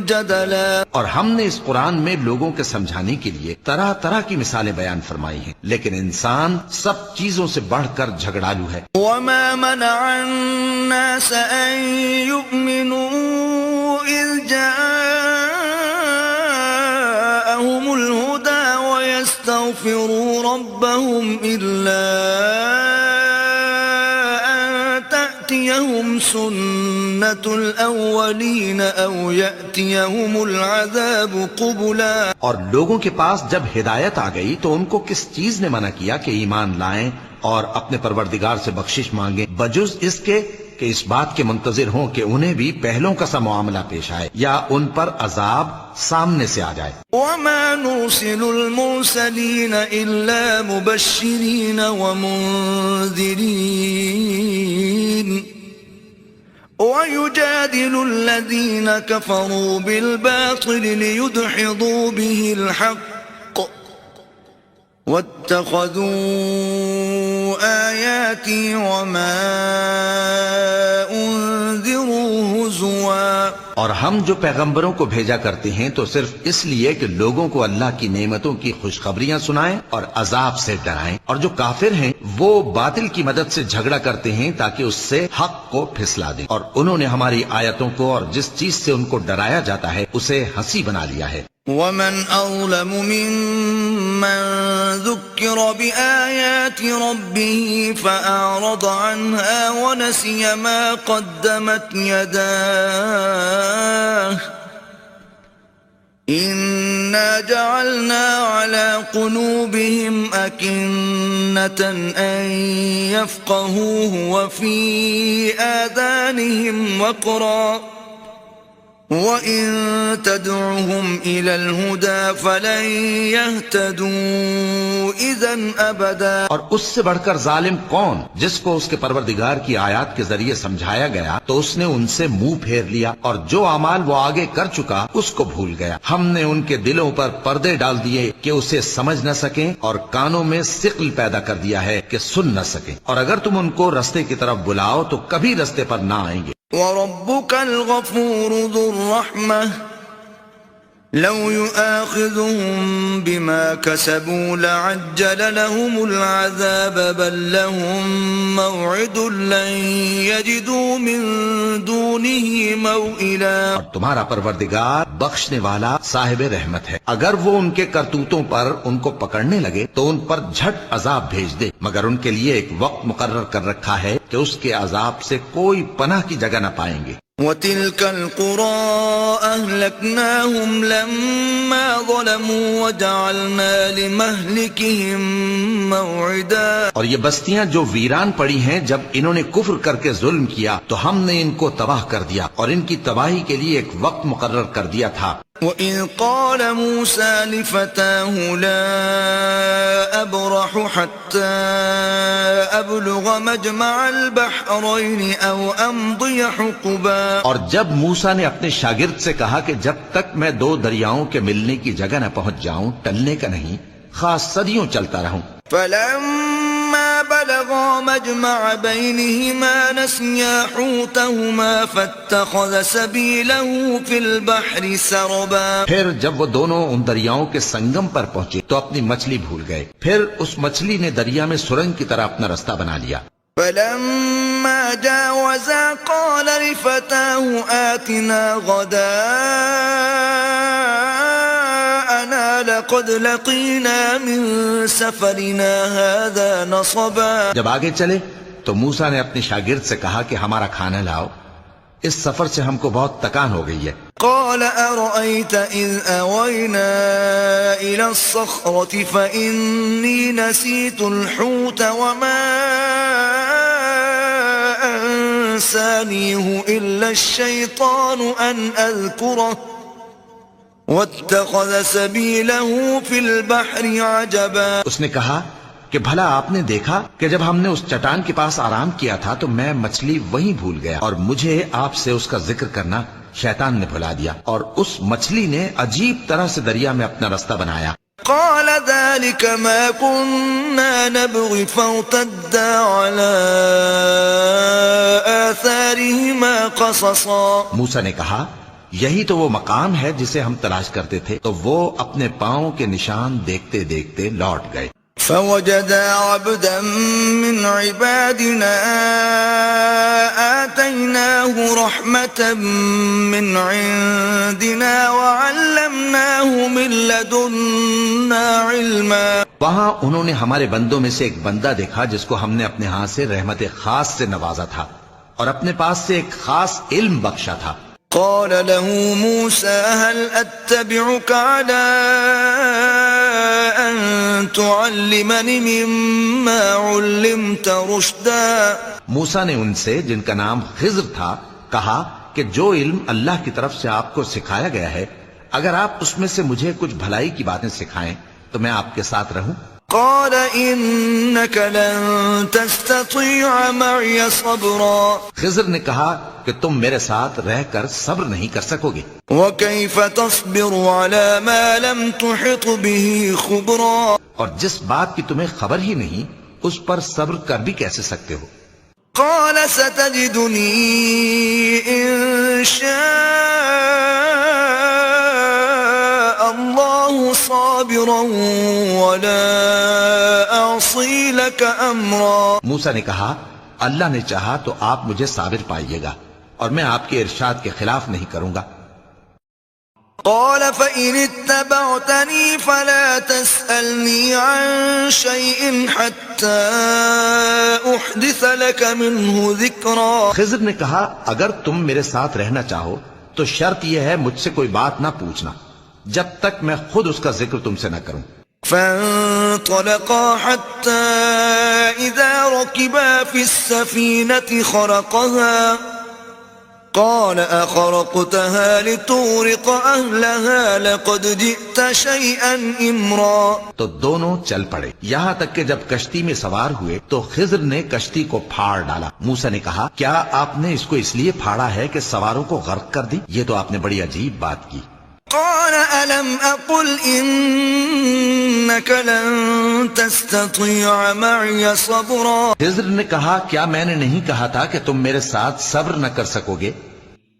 جَدَلًا۔ اور ہم نے اس قرآن میں لوگوں کے سمجھانے کے لیے طرح طرح کی مثالیں بیان فرمائی ہیں، لیکن انسان سب چیزوں سے بڑھ کر جھگڑالو ہے۔ وَمَا مَنَعَ النَّاسَ أَن يُؤْمِنُوا إِذْ جَاءَهُمُ الْهُدَى وَيَسْتَغْفِرُوا رَبَّهُمْ إِلَّا تأتيهم سنة الأولين أو يأتيهم العذاب قبلا۔ اور لوگوں کے پاس جب ہدایت آ گئی تو ان کو کس چیز نے منع کیا کہ ایمان لائیں اور اپنے پروردگار سے بخشش مانگیں، بجز اس کے کہ اس بات کے منتظر ہوں کہ انہیں بھی پہلوں کا سا معاملہ پیش آئے یا ان پر عذاب سامنے سے آ جائے۔ وَمَا نُرْسِلُ الْمُرْسَلِينَ إِلَّا مُبَشِّرِينَ وَمُنذِرِينَ وَيُجَادِلُ الَّذِينَ كَفَرُوا بِالْبَاطِلِ لِيُدْحِضُوا بِهِ الْحَقَّ وَاتَّخَذُوا آيَاتِي وَمَا أُنذِرُوا هُزُوًا۔ اور ہم جو پیغمبروں کو بھیجا کرتے ہیں تو صرف اس لیے کہ لوگوں کو اللہ کی نعمتوں کی خوشخبریاں سنائیں اور عذاب سے ڈرائیں، اور جو کافر ہیں وہ باطل کی مدد سے جھگڑا کرتے ہیں تاکہ اس سے حق کو پھسلا دیں، اور انہوں نے ہماری آیتوں کو اور جس چیز سے ان کو ڈرایا جاتا ہے اسے ہنسی بنا لیا ہے۔ وَمَنْ أَظْلَمُ مِمَّنْ ذُكِّرَ بِآيَاتِ رَبِّهِ فَأَعْرَضَ عَنْهَا وَنَسِيَ مَا قَدَّمَتْ يَدَاهُ إِنَّا جَعَلْنَا عَلَى قُلُوبِهِمْ أَكِنَّةً أَن يَفْقَهُوهُ وَفِي آذَانِهِمْ وَقْرًا وَإِن تَدْعُهُمْ إِلَى الْهُدَى فَلَن يَهْتَدُوا إِذًا أَبَدًا. اور اس سے بڑھ کر ظالم کون جس کو اس کے پروردگار کی آیات کے ذریعے سمجھایا گیا تو اس نے ان سے منہ پھیر لیا، اور جو اعمال وہ آگے کر چکا اس کو بھول گیا. ہم نے ان کے دلوں پر پردے ڈال دیے کہ اسے سمجھ نہ سکیں، اور کانوں میں ثقل پیدا کر دیا ہے کہ سن نہ سکیں، اور اگر تم ان کو رستے کی طرف بلاؤ تو کبھی رستے پر نہ آئیں گے. وَرَبُّكَ الْغَفُورُ ذُو الرَّحْمَةِ لَوْ يُؤَاخِذُهُم بِمَا كَسَبُوا لَعَجَّلَ لَهُمُ الْعَذَابَ بَل لَّهُم مَّوْعِدٌ لَّن يَجِدُوا مِن دُونِهِ مَوْئِلًا. اور تمہارا پروردگار بخشنے والا صاحب رحمت ہے، اگر وہ ان کے کرتوتوں پر ان کو پکڑنے لگے تو ان پر جھٹ عذاب بھیج دے، مگر ان کے لیے ایک وقت مقرر کر رکھا ہے کہ اس کے عذاب سے کوئی پناہ کی جگہ نہ پائیں گے. وَتِلْكَ الْقُرَىٰ أَهْلَكْنَاهُمْ لَمَّا ظَلَمُوا وَجَعَلْنَا لِمَهْلِكِهِم مَّوْعِدًا. اور یہ بستیاں جو ویران پڑی ہیں جب انہوں نے کفر کر کے ظلم کیا تو ہم نے ان کو تباہ کر دیا، اور ان کی تباہی کے لیے ایک وقت مقرر کر دیا تھا. وَإِذْ قَالَ مُوسَىٰ لِفَتَاهُ لَا أَبْرَحُ حَتَّىٰ أَبْلُغَ مَجْمَعَ الْبَحْرَيْنِ أَوْ أَمْضِيَ حُقُبًا. اور جب موسیٰ نے اپنے شاگرد سے کہا کہ جب تک میں دو دریاؤں کے ملنے کی جگہ نہ پہنچ جاؤں ٹلنے کا نہیں، خاص صدیوں چلتا رہوں. فَلَمَّا بَلَغَا مَجْمَعَ بَيْنِهِمَا نَسِيَا حُوتَهُمَا فَاتَّخَذَ سَبِيلَهُ فِي الْبَحْرِ سَرَبًا. پھر جب وہ دونوں ان دریاؤں کے سنگم پر پہنچے تو اپنی مچھلی بھول گئے، پھر اس مچھلی نے دریا میں سرنگ کی طرح اپنا رستہ بنا لیا. فَلَمَّا جَاوَزَا قَالَ لِفَتَاهُ آتِنَا غَدَاءَنَا لَقَدْ لَقِينَا مِن سَفَرِنَا هَٰذَا نَصَبًا. جب آگے چلے تو موسیٰ نے اپنے شاگرد سے کہا کہ ہمارا کھانا لاؤ، اس سفر سے ہم کو بہت تکان ہو گئی ہے. قال أرأيت إذ أوينا إلى الصخرة فإني نسيت الحوت وما أنسانيه إلا الشيطان أن أذكره واتخذ سبيله في البحر عجبا. اس نے کہا کہ بھلا آپ نے دیکھا کہ جب ہم نے اس چٹان کے پاس آرام کیا تھا تو میں مچھلی وہیں بھول گیا، اور مجھے آپ سے اس کا ذکر کرنا شیطان نے بھلا دیا، اور اس مچھلی نے عجیب طرح سے دریا میں اپنا رستہ بنایا. قال ذلك ما كنا نبغي فارتدا على آثارهما قصصا. موسیٰ نے کہا یہی تو وہ مقام ہے جسے ہم تلاش کرتے تھے، تو وہ اپنے پاؤں کے نشان دیکھتے دیکھتے لوٹ گئے. فوجدا عبدا من عبادنا آتيناه رحمة من عندنا وعلمناه من لدنا علما. وہاں انہوں نے ہمارے بندوں میں سے ایک بندہ دیکھا جس کو ہم نے اپنے ہاں سے رحمت خاص سے نوازا تھا، اور اپنے پاس سے ایک خاص علم بخشا تھا. قال له موسى هل أتبعك على أن تعلمني مما علمت رشدا. موسیٰ نے ان سے جن کا نام خضر تھا کہا کہ جو علم اللہ کی طرف سے آپ کو سکھایا گیا ہے اگر آپ اس میں سے مجھے کچھ بھلائی کی باتیں سکھائیں تو میں آپ کے ساتھ رہوں. قال إنك لن تستطيع معي صبرا. خضر نے کہا کہ تم میرے ساتھ رہ کر صبر نہیں کر سکو گے. وكيف تصبر على ما لم تحط به خبرا. اور جس بات کی تمہیں خبر ہی نہیں اس پر صبر کر بھی کیسے سکتے ہو. قال ستجدني إن شاء الله صابرا ولا أعصي لك أمرا. موسیٰ نے کہا اللہ نے چاہا تو آپ مجھے صابر پائیے گا اور میں آپ کے ارشاد کے خلاف نہیں کروں گا. قال فإن اتبعتني فلا تسألني عن شيء حتى أحدث لك منه ذكرا. خضر نے کہا اگر تم میرے ساتھ رہنا چاہو تو شرط یہ ہے مجھ سے کوئی بات نہ پوچھنا جب تک میں خود اس کا ذکر تم سے نہ کروں. فانطلقا حتى إذا ركبا في السفينة قال أخرقتها لتغرق أهلها لقد جئت شيئا إمرا. تو دونوں چل پڑے یہاں تک کہ جب کشتی میں سوار ہوئے تو خضر نے کشتی کو پھاڑ ڈالا. موسیٰ نے کہا کیا آپ نے اس کو اس لیے پھاڑا ہے کہ سواروں کو غرق کر دی؟ یہ تو آپ نے بڑی عجیب بات کی. قال ألم أقل إنك لن تستطيع معي صبرا. خضر نے کہا کیا میں نے نہیں کہا تھا کہ تم میرے ساتھ صبر نہ کر سکو گے؟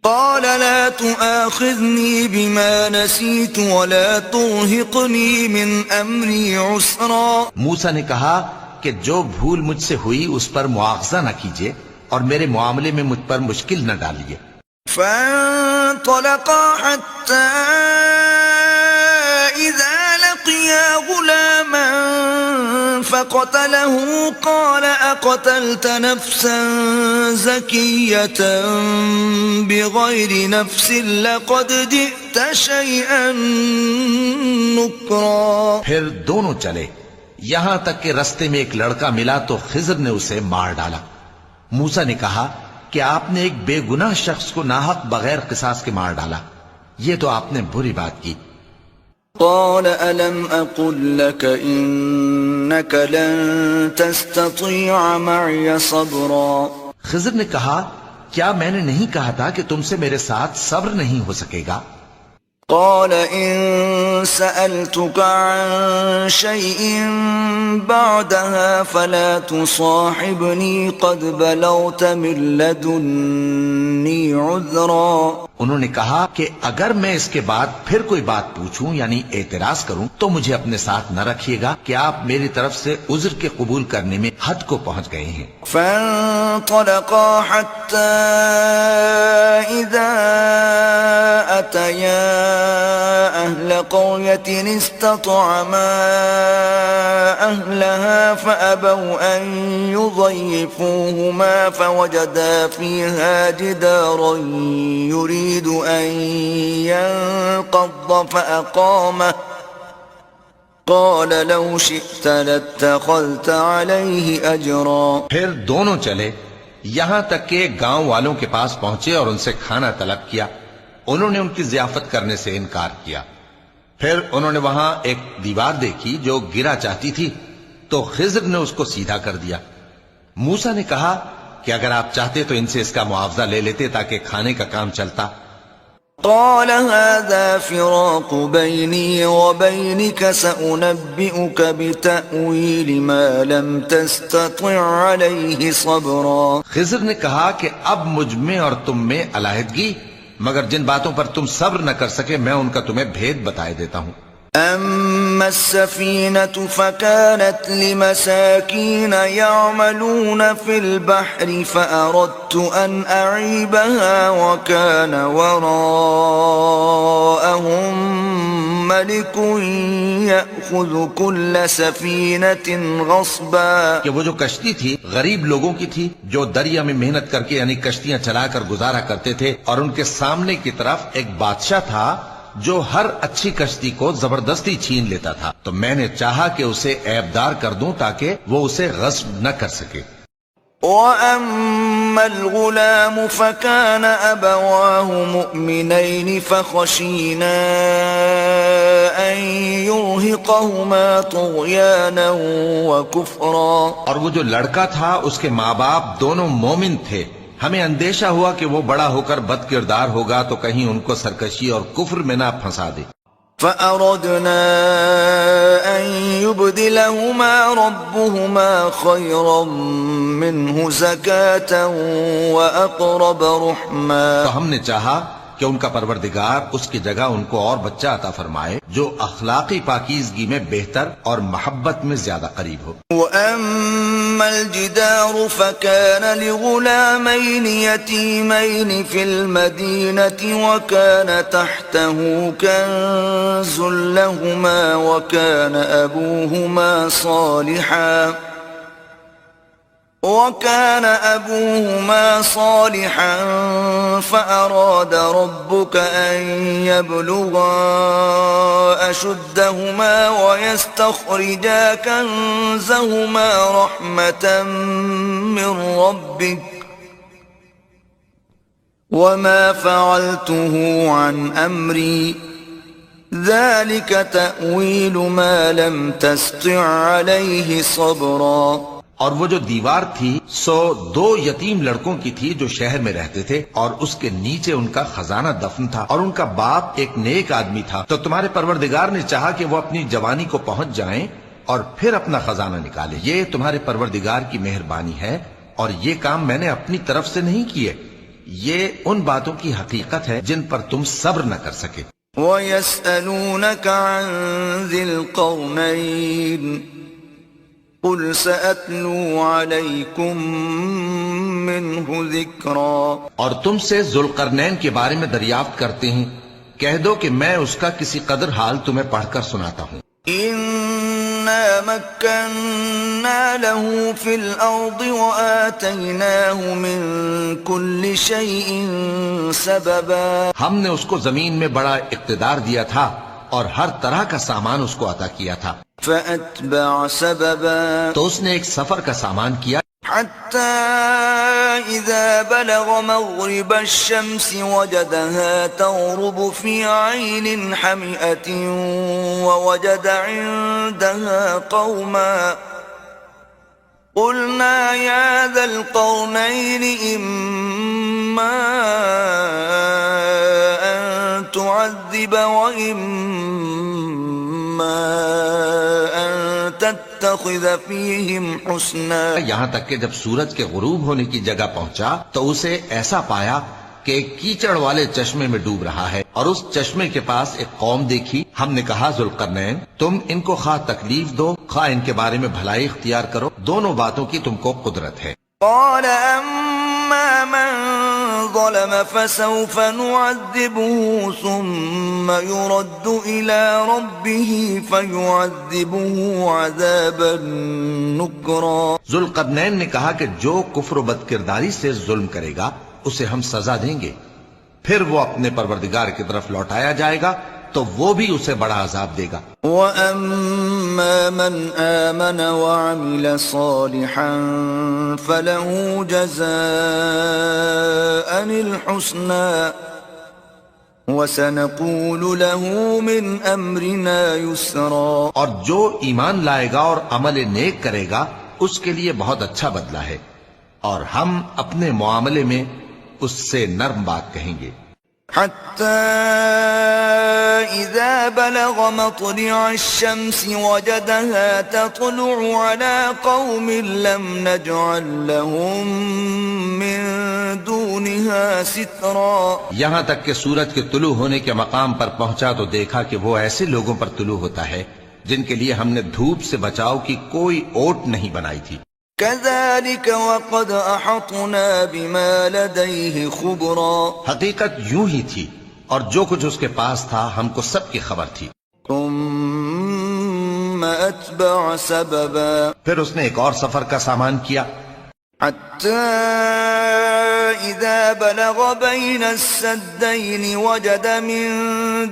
قال لا تؤاخذني بما نسيت ولا ترهقني من أمري عسرا. موسیٰ نے کہا کہ جو بھول مجھ سے ہوئی اس پر مواخذہ نہ کیجیے اور میرے معاملے میں مجھ پر مشکل نہ ڈالیے. فانطلقا حتى إذا لقيا غلاما فقتله قال أقتلت نفسا زكية بغير نفس لقد جئت شيئا نكرا. پھر دونوں چلے یہاں تک کہ رستے میں ایک لڑکا ملا تو خضر نے اسے مار ڈالا. موسیٰ نے کہا کہ آپ نے ایک بے گناہ شخص کو ناحق بغیر قصاص کے مار ڈالا. یہ تو آپ نے بری بات کی. قال ألم أقل لك إنك لن تستطيع معي صبرا. خضر نے کہا کیا میں نے نہیں کہا تھا کہ تم سے میرے ساتھ صبر نہیں ہو سکے گا؟ قال إن سألتك عن شيء بعدها فلا تصاحبني قد بلغت من لدني عذرا. انہوں نے کہا کہ اگر میں اس کے بعد پھر کوئی بات پوچھوں یعنی اعتراض کروں تو مجھے اپنے ساتھ نہ رکھیے گا کہ آپ میری طرف سے عذر کے قبول کرنے میں حد کو پہنچ گئے ہیں. فانطلقا حتى إذا أتيا أهل قرية استطعما أهلها فأبوا أن يضيفوهما فوجدا فيها جدارا يريد أن ينقض فأقامه قال لو شئت لاتخذت عليه أجرا. پھر دونوں چلے یہاں تک کہ گاؤں والوں کے پاس پہنچے اور ان سے کھانا طلب کیا. انہوں نے ان کی ضیافت کرنے سے انکار کیا. پھر انہوں نے وہاں ایک دیوار دیکھی جو گرا چاہتی تھی تو خضر نے اس کو سیدھا کر دیا. موسیٰ نے کہا کہ اگر آپ چاہتے تو ان سے اس کا معاوضہ لے لیتے تاکہ کھانے کا کام چلتا. قال هذا فراق بيني وبينك سأنبئك بتأويل ما لم تستطع عليه صبرا. خضر نے کہا کہ اب مجھ میں اور تم میں علیحدگی مگر جن باتوں پر تم صبر نہ کر سکے میں ان کا تمہیں بھید بتائے دیتا ہوں. أما السفينة فكانت لمساكين يعملون في البحر فأردت أن أعيبها وكان وراءهم ملك يأخذ كل سفينة غصبا. کہ وہ جو کشتی تھی غریب لوگوں کی تھی جو دریا میں محنت کر کے یعنی کشتیاں چلا کر گزارا کرتے تھے اور ان کے سامنے کی طرف ایک بادشاہ تھا جو ہر اچھی کشتی کو زبردستی چھین لیتا تھا. تو میں نے چاہا کہ اسے عیبدار کر دوں تاکہ وہ اسے غصب نہ کر سکے. وَأَمَّا الْغُلَامُ فَكَانَ أَبَوَاهُ مُؤْمِنَيْنِ فَخَشِينَا أَن يُرْهِقَهُمَا طُغْيَانًا وَكُفْرًا. اور وہ جو لڑکا تھا اس کے ماں باپ دونوں مومن تھے. ہمیں اندیشہ ہوا کہ وہ بڑا ہو کر بد کردار ہوگا تو کہیں ان کو سرکشی اور کفر میں نہ پھنسا دے. فَأَرَدْنَا أَن يُبْدِلَهُمَا رَبُّهُمَا خَيْرًا مِّنْهُ زَكَاةً وَأَقْرَبَ رُحْمًا. تو ہم نے چاہا کہ ان کا پروردگار اس کی جگہ ان کو اور بچہ عطا فرمائے جو اخلاقی پاکیزگی میں بہتر اور محبت میں زیادہ قریب ہو. وَأَمَّا الْجِدَارُ فَكَانَ لِغُلَامَيْنِ يَتِيمَيْنِ فِي الْمَدِينَةِ وَكَانَ تَحْتَهُ كَنزٌ لَهُمَا وَكَانَ أَبُوهُمَا صَالِحًا فَأَرَادَ رَبُّكَ أَن يَبْلُغَا أَشُدَّهُمَا وَيَسْتَخْرِجَا كَنزَهُمَا رَحْمَةً مِّن رَّبِّكَ وما فعلته عن أمري ذلك تأويل ما لم تستطع عليه صبرا. اور وہ جو دیوار تھی سو 2 یتیم لڑکوں کی تھی جو شہر میں رہتے تھے، اور اس کے نیچے ان کا خزانہ دفن تھا، اور ان کا باپ ایک نیک آدمی تھا. تو تمہارے پروردگار نے چاہا کہ وہ اپنی جوانی کو پہنچ جائیں اور پھر اپنا خزانہ نکالے. یہ تمہارے پروردگار کی مہربانی ہے، اور یہ کام میں نے اپنی طرف سے نہیں کیے. یہ ان باتوں کی حقیقت ہے جن پر تم صبر نہ کر سکے. وَيَسْأَلُونَكَ عَنْ ذِي الْقَرْنَيْنِ قُلْ سَأَتْلُو عَلَيْكُمْ مِنْهُ ذِكْرًا. اور تم سے ذوالقرنین کے بارے میں دریافت کرتے ہیں، کہہ دو کہ میں اس کا کسی قدر حال تمہیں پڑھ کر سناتا ہوں. إِنَّا مَكَّنَّا لَهُ فِي الْأَرْضِ وَآتَيْنَاهُ مِنْ كُلِّ شَيْءٍ سَبَبًا. ہم نے اس کو زمین میں بڑا اقتدار دیا تھا اور ہر طرح کا سامان اس کو عطا کیا تھا. فَأَتْبَعَ سَبَبًا. تو اس نے ایک سفر کا سامان کیا، حتى إذا بلغ مغرب الشمس وجدها تغرب في عين حمئة ووجد عندها قوما قلنا يا ذا القرنين إما أن تعذب وإما أن تتخذ فيهم حسنا. یہاں تک کہ جب سورج کے غروب ہونے کی جگہ پہنچا تو اسے ایسا پایا کہ کیچڑ والے چشمے میں ڈوب رہا ہے، اور اس چشمے کے پاس ایک قوم دیکھی. ہم نے کہا ذوالقرنین تم ان کو خواہ تکلیف دو خواہ ان کے بارے میں بھلائی اختیار کرو، دونوں باتوں کی تم کو قدرت ہے. قال أما من ظلم فسوف نعذبه ثم يرد إلى ربه فيعذبه عذابا نكرا. ذوالقرنین نے کہا کہ جو کفر و بدکرداری سے ظلم کرے گا اسے ہم سزا دیں گے، پھر وہ اپنے پروردگار کی طرف لوٹایا جائے گا تو وہ بھی اسے بڑا عذاب دے گا. وَأَمَّا مَنْ آمَنَ وَعَمِلَ صَالِحًا فَلَهُ جَزَاءً الْحُسْنَى وَسَنَقُولُ لَهُ مِنْ أَمْرِنَا يُسْرًا. اور جو ایمان لائے گا اور عمل نیک کرے گا اس کے لیے بہت اچھا بدلہ ہے، اور ہم اپنے معاملے میں اس سے نرم بات کہیں گے. حتى إذا بلغ مطلع الشمس وجدها تطلع على قوم لم نجعل لهم من دونها سترا. یہاں تک کہ سورج کے طلوع ہونے کے مقام پر پہنچا تو دیکھا کہ وہ ایسے لوگوں پر طلوع ہوتا ہے جن کے لیے ہم نے دھوپ سے بچاؤ کی کوئی اوٹ نہیں بنائی تھی. كذلك وقد أحطنا بما لديه خبرا. حقیقت یوں ہی تھی، اور جو کچھ اس کے پاس تھا ہم کو سب کی خبر تھی. ثم أتبع سببا. پھر اس نے ایک اور سفر کا سامان کیا، حتى إذا بلغ بين السدين وجد من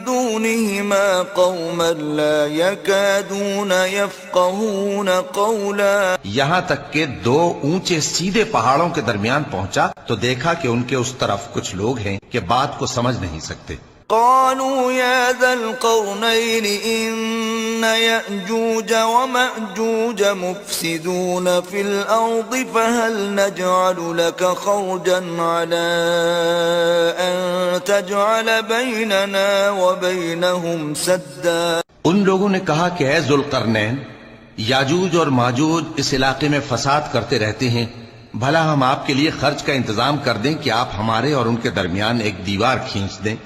دونهما قوما لا يكادون يفقهون قولا. یہاں تک کہ 2 اونچے سیدھے پہاڑوں کے درمیان پہنچا تو دیکھا کہ ان کے اس طرف کچھ لوگ ہیں کہ بات کو سمجھ نہیں سکتے. قالوا يا ذا القرنين إن يأجوج ومأجوج مفسدون في الأرض فهل نجعل لك خرجا على أن تجعل بيننا وبينهم سدا. ان لوگوں نے کہا کہ اے ذوالقرنین، یاجوج اور ماجوج اس علاقے میں فساد کرتے رہتے ہیں، بھلا ہم آپ کے لیے خرچ کا انتظام کر دیں کہ آپ ہمارے اور ان کے درمیان ایک دیوار کھینچ دیں.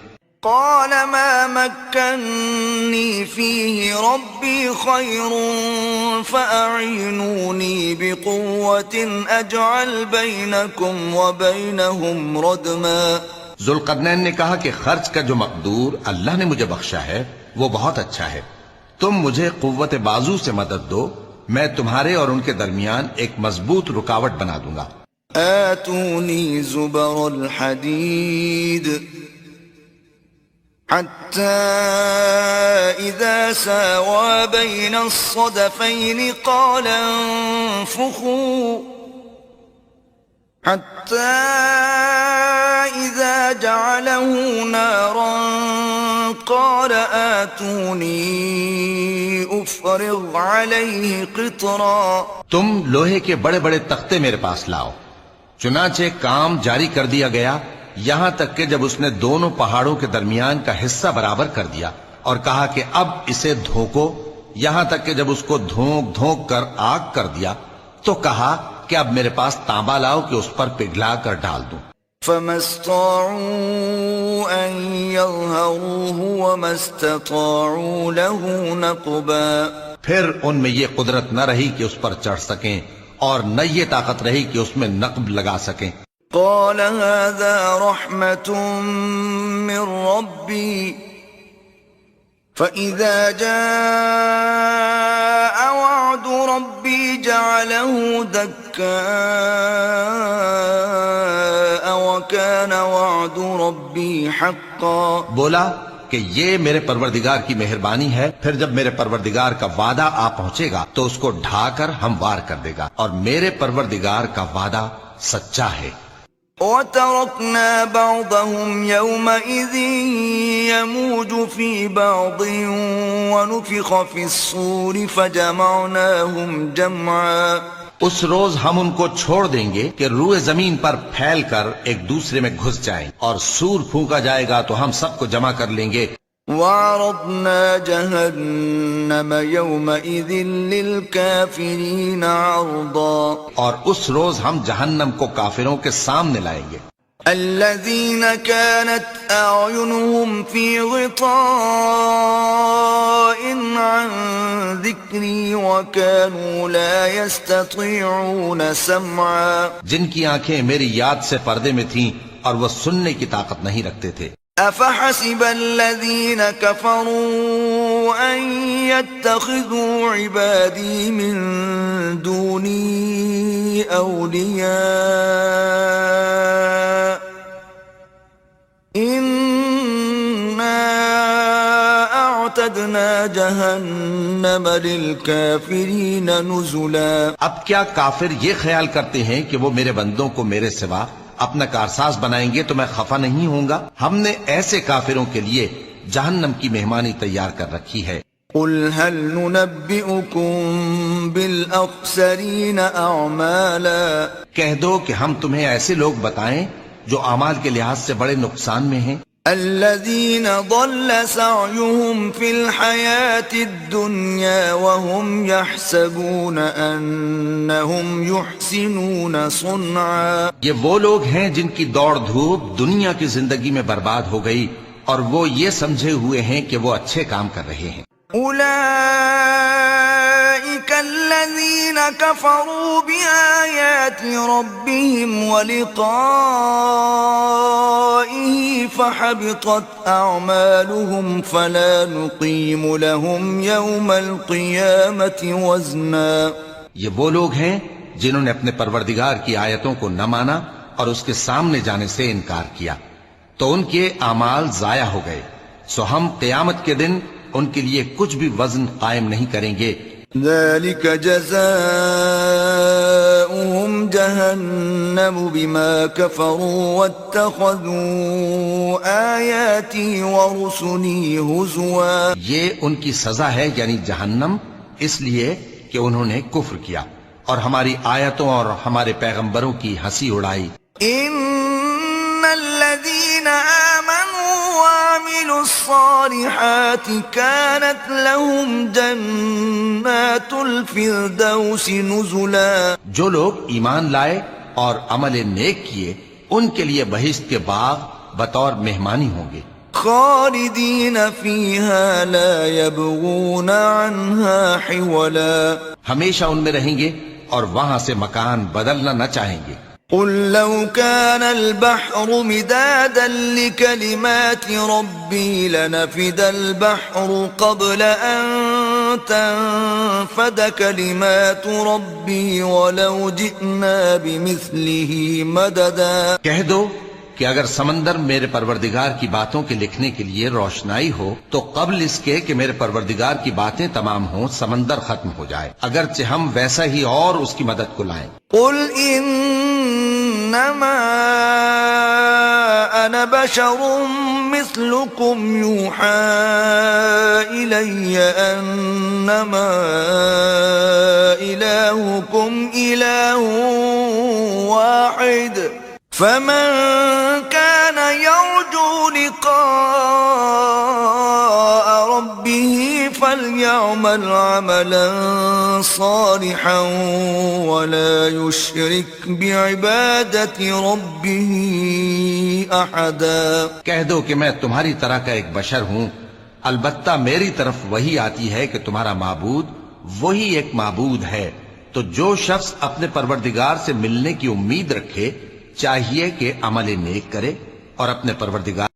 قال ما مكنني فيه ربي خير فأعينوني بقوة أجعل بينكم وبينهم ردما. ذوالقرنین نے کہا کہ خرچ کا جو مقدور اللہ نے مجھے بخشا ہے وہ بہت اچھا ہے، تم مجھے قوت بازو سے مدد دو، میں تمہارے اور ان کے درمیان ایک مضبوط رکاوٹ بنا دوں گا. آتوني زبر الحديد حتى إذا ساوى بين الصدفين قال انفخوا حتى إذا جعله نارا قال آتوني أفرغ عليه قطرا. تم لوہے کے بڑے بڑے تختے میرے پاس لاؤ. چنانچہ کام جاری کر دیا گیا یہاں تک کہ جب اس نے دونوں پہاڑوں کے درمیان کا حصہ برابر کر دیا اور کہا کہ اب اسے دھوکو، یہاں تک کہ جب اس کو دھونک دھونک کر آگ کر دیا تو کہا کہ اب میرے پاس تانبا لاؤ کہ اس پر پگھلا کر ڈال دوں. فما استطاعوا أن يظهروه وما استطاعوا له نقبا. پھر ان میں یہ قدرت نہ رہی کہ اس پر چڑھ سکیں اور نہ یہ طاقت رہی کہ اس میں نقب لگا سکیں. قال هذا رحمة من ربي فإذا جاء وعد ربي جعله دكاء وكان وعد ربي حقا. بولا کہ یہ میرے پروردگار کی مہربانی ہے، پھر جب میرے پروردگار کا وعدہ آ پہنچے گا تو اس کو ڈھا کر ہموار کر دے گا، اور میرے پروردگار کا وعدہ سچا ہے. وَتَرَكْنَا بَعْضَهُمْ يَوْمَئِذٍ يَمُوجُ فِي بَعْضٍ وَنُفِخَ فِي الصُّورِ فَجَمَعْنَاهُمْ جَمْعًا. اس روز ہم ان کو چھوڑ دیں گے کہ روئے زمین پر پھیل کر ایک دوسرے میں گھس جائیں، اور سور پھونکا جائے گا تو ہم سب کو جمع کر لیں گے. وَعَرَضْنَا جَهَنَّمَ يَوْمَئِذٍ لِلْكَافِرِينَ عَرْضًا. اور اس روز ہم جہنم کو کافروں کے سامنے لائیں گے. الذين كانت أعينهم في غطاء عن ذكري وكانوا لا يستطيعون سمعا. جن کی آنکھیں میری یاد سے پردے میں تھیں اور وہ سننے کی طاقت نہیں رکھتے تھے. أفحسب الذين كفروا أن يتخذوا عبادي من دوني أولياء إنا أعتدنا جهنم للكافرين نزلا. اب کیا کافر یہ خیال کرتے ہیں کہ وہ میرے بندوں کو میرے سوا اپنا کارساز بنائیں گے تو میں خفا نہیں ہوں گا؟ ہم نے ایسے کافروں کے لیے جہنم کی مہمانی تیار کر رکھی ہے. قل هل ننبئكم بالأخسرين أعمالا. کہہ دو کہ ہم تمہیں ایسے لوگ بتائیں جو اعمال کے لحاظ سے بڑے نقصان میں ہیں. الذين ضل سعيهم في الحياة الدنيا وهم يحسبون أنهم يحسنون صنعا. یہ وہ لوگ ہیں جن کی دوڑ دھوپ دنیا کی زندگی میں برباد ہو گئی اور وہ یہ سمجھے ہوئے ہیں کہ وہ اچھے کام کر رہے ہیں. أولئك الذين كفروا بآيات ربهم ولقائه فحبطت أعمالهم فلا نقيم لهم يوم القيامة وزنا. یہ وہ لوگ ہیں جنہوں نے اپنے پروردگار کی آیتوں کو نہ مانا اور اس کے سامنے جانے سے انکار کیا تو ان کے اعمال ضائع ہو گئے، سو ہم قیامت کے دن ان کے لیے کچھ بھی وزن قائم نہیں کریں گے. ذلك جزاؤهم جهنم بما كفروا واتخذوا آياتي ورسلي هزوا. یہ ان کی سزا ہے یعنی جہنم، اس لیے کہ انہوں نے کفر کیا اور ہماری آیتوں اور ہمارے پیغمبروں کی ہنسی اڑائی. ان الذين آمنوا وعملوا الصالحات كانت لهم جنات الفردوس نزلا. جو لوگ ایمان لائے اور عمل نیک کیے ان کے لیے بہشت کے باغ بطور مہمانی ہوں گے. خالدین فیہا لا یبغون عنہا حولا. ہمیشہ ان میں رہیں گے اور وہاں سے مکان بدلنا نہ چاہیں گے. قل لو كان البحر مدادا لكلمات ربي لنفد البحر قبل أن تنفد كلمات ربي ولو جئنا بمثله مددا. کہہ دو کہ اگر سمندر میرے پروردگار کی باتوں کے لکھنے کے لیے روشنائی ہو تو قبل اس کے کہ میرے پروردگار کی باتیں تمام ہوں سمندر ختم ہو جائے، اگرچہ ہم ویسا ہی اور اس کی مدد کو لائیں. قل انما انا أنا بشر مثلكم يوحى إلي أنما إلهكم إله واحد فمن كان يرجو لقاء ربه فليعمل عملا صالحا ولا يشرك بعبادة ربه أحدا. کہہ دو کہ میں تمہاری طرح کا ایک بشر ہوں، البتہ میری طرف وہی آتی ہے کہ تمہارا معبود وہی ایک معبود ہے. تو جو شخص اپنے پروردگار سے ملنے کی امید رکھے چاہیے کہ عمل نیک کرے اور اپنے پروردگار